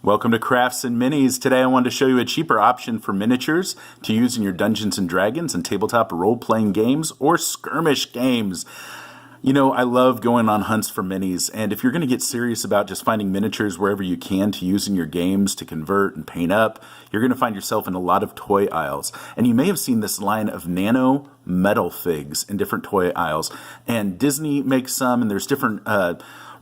Welcome to Crafts and Minis. Today I wanted to show you a cheaper option for miniatures to use in your Dungeons & Dragons and tabletop role-playing games or skirmish games. You know, I love going on hunts for minis, and if you're going to get serious about just finding miniatures wherever you can to use in your games to convert and paint up, you're going to find yourself in a lot of toy aisles. And you may have seen this line of Nano Metalfigs in different toy aisles. And Disney makes some, and there's different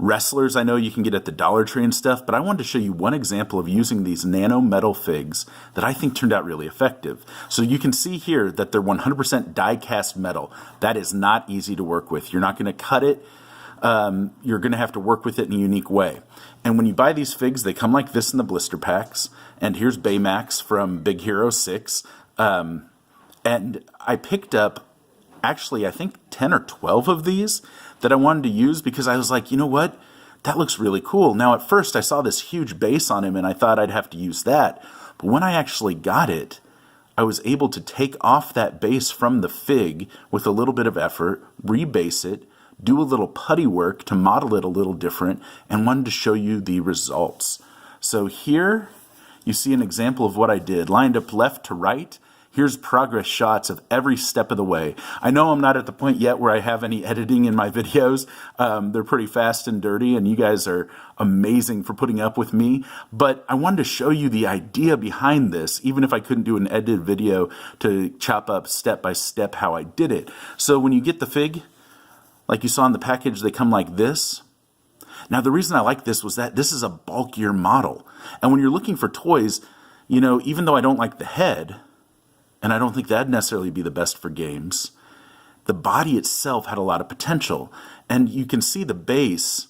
wrestlers I know you can get at the Dollar Tree and stuff, but I wanted to show you one example of using these Nano Metalfigs that I think turned out really effective. So you can see here that they're 100% die-cast metal. That is not easy to work with. You're not going to cut it. You're going to have to work with it in a unique way. And when you buy these figs, they come like this in the blister packs. And here's Baymax from Big Hero 6. And I picked up, actually, I think 10 or 12 of these that I wanted to use because I was like, you know what? That looks really cool. Now, at first, I saw this huge base on him, and I thought I'd have to use that. But when I actually got it, I was able to take off that base from the fig with a little bit of effort, rebase it, do a little putty work to model it a little different, and wanted to show you the results. So here, you see an example of what I did, lined up left to right. Here's progress shots of every step of the way. I know I'm not at the point yet where I have any editing in my videos. They're pretty fast and dirty, and you guys are amazing for putting up with me. But I wanted to show you the idea behind this, even if I couldn't do an edited video to chop up step by step how I did it. So when you get the fig, like you saw in the package, they come like this. Now, the reason I like this was that this is a bulkier model. And when you're looking for toys, you know, even though I don't like the head, and I don't think that'd necessarily be the best for games, the body itself had a lot of potential. And you can see the base,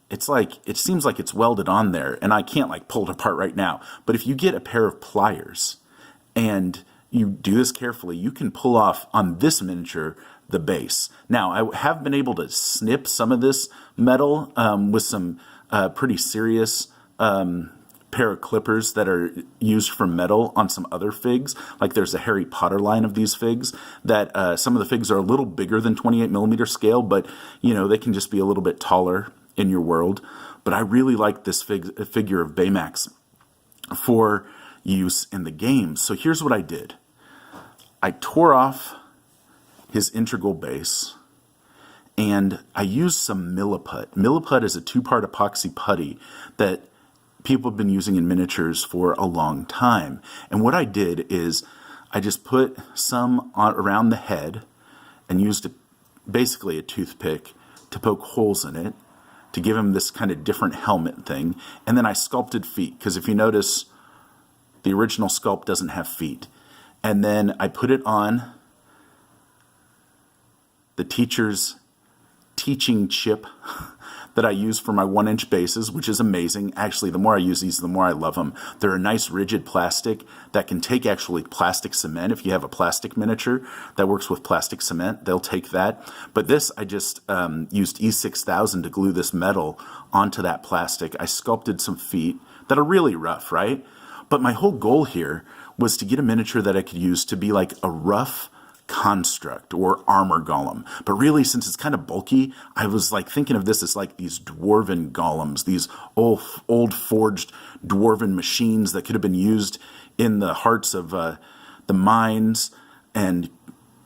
it's like, it seems like it's welded on there, and I can't like pull it apart right now. But if you get a pair of pliers and you do this carefully, you can pull off on this miniature the base. Now, I have been able to snip some of this metal with some pretty serious pair of clippers that are used for metal on some other figs. Like there's a Harry Potter line of these figs that some of the figs are a little bigger than 28mm scale, but you know, they can just be a little bit taller in your world. But I really like this figure of Baymax for use in the game. So here's what I did. I tore off his integral base, and I used some Milliput. Milliput is a 2-part epoxy putty that people have been using in miniatures for a long time. And what I did is I just put some around the head and used basically a toothpick to poke holes in it to give him this kind of different helmet thing. And then I sculpted feet, because if you notice, the original sculpt doesn't have feet. And then I put it on the teacher's teaching chip that I use for my 1-inch bases, which is amazing. Actually, the more I use these, the more I love them. They're a nice rigid plastic that can take actually plastic cement. If you have a plastic miniature that works with plastic cement, they'll take that. But this, I just used E6000 to glue this metal onto that plastic. I sculpted some feet that are really rough, right? But my whole goal here was to get a miniature that I could use to be like a rough construct or armor golem. But really, since it's kind of bulky, I was like thinking of this as like these dwarven golems, these old forged dwarven machines that could have been used in the hearts of the mines and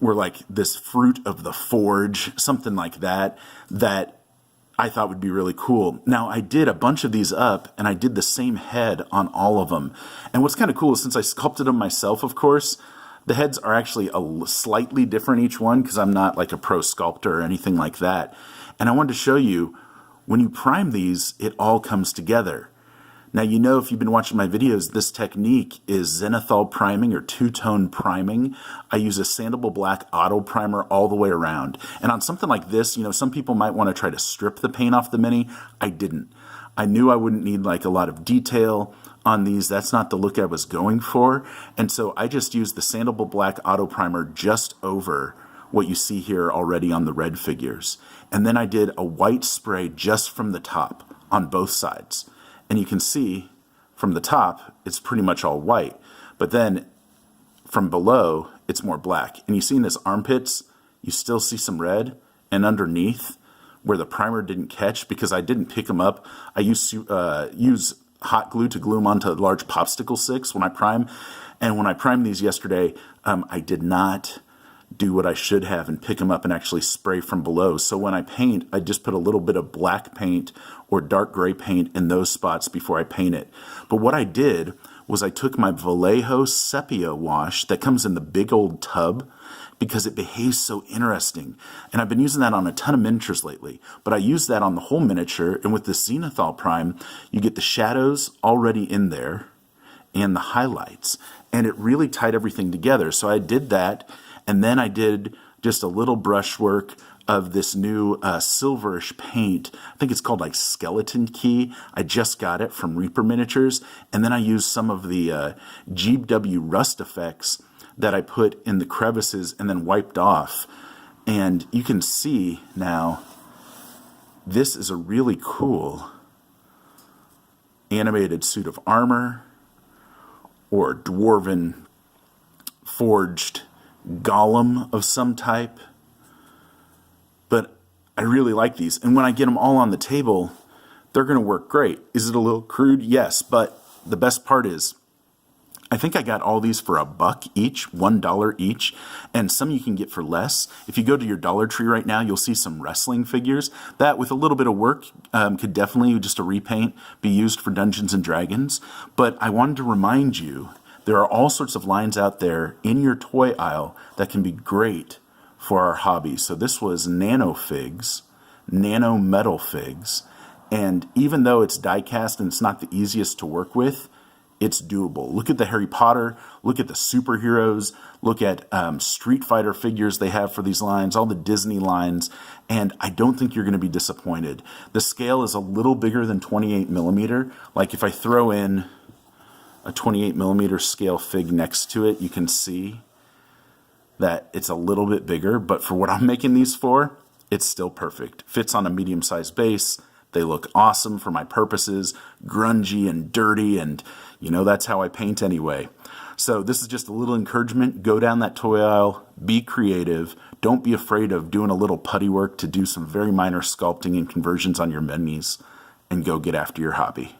were like this fruit of the forge, something like that, that I thought would be really cool. Now, I did a bunch of these up, and I did the same head on all of them. And what's kind of cool is, since I sculpted them myself, of course, the heads are actually slightly different each one, because I'm not like a pro sculptor or anything like that. And I wanted to show you, when you prime these, it all comes together. Now, you know, if you've been watching my videos, this technique is zenithal priming or two-tone priming. I use a sandable black auto primer all the way around. And on something like this, you know, some people might want to try to strip the paint off the mini. I didn't. I knew I wouldn't need like a lot of detail on these. That's not the look I was going for. And so I just used the sandable black auto primer just over what you see here already on the red figures. And then I did a white spray just from the top on both sides. And you can see from the top, it's pretty much all white. But then from below, it's more black. And you see in his armpits, you still see some red. And underneath, where the primer didn't catch, because I didn't pick them up, I use hot glue to glue them onto large popsicle sticks when I prime. And when I primed these yesterday, I did not do what I should have and pick them up and actually spray from below. So when I paint, I just put a little bit of black paint or dark gray paint in those spots before I paint it. But what I did was I took my Vallejo sepia wash that comes in the big old tub, because it behaves so interesting. And I've been using that on a ton of miniatures lately, but I use that on the whole miniature, and with the Zenithal Prime, you get the shadows already in there and the highlights, and it really tied everything together. So I did that, and then I did just a little brushwork of this new silverish paint. I think it's called like Skeleton Key. I just got it from Reaper Miniatures, and then I used some of the GW Rust effects that I put in the crevices and then wiped off. And you can see now, this is a really cool animated suit of armor or dwarven forged golem of some type. But I really like these. And when I get them all on the table, they're going to work great. Is it a little crude? Yes. But the best part is, I think I got all these for $1 each, $1 each, and some you can get for less. If you go to your Dollar Tree right now, you'll see some wrestling figures. That, with a little bit of work, could definitely, just a repaint, be used for Dungeons and Dragons. But I wanted to remind you, there are all sorts of lines out there in your toy aisle that can be great for our hobby. So this was Nano Figs, Nano Metalfigs, and even though it's die-cast and it's not the easiest to work with, it's doable. Look at the Harry Potter, look at the superheroes, look at Street Fighter figures they have for these lines, all the Disney lines, and I don't think you're going to be disappointed. The scale is a little bigger than 28 millimeter. Like if I throw in a 28 millimeter scale fig next to it, you can see that it's a little bit bigger, but for what I'm making these for, it's still perfect. Fits on a medium-sized base. They look awesome for my purposes, grungy and dirty, and that's how I paint anyway. So this is just a little encouragement. Go down that toy aisle, be creative. Don't be afraid of doing a little putty work to do some very minor sculpting and conversions on your minis, and go get after your hobby.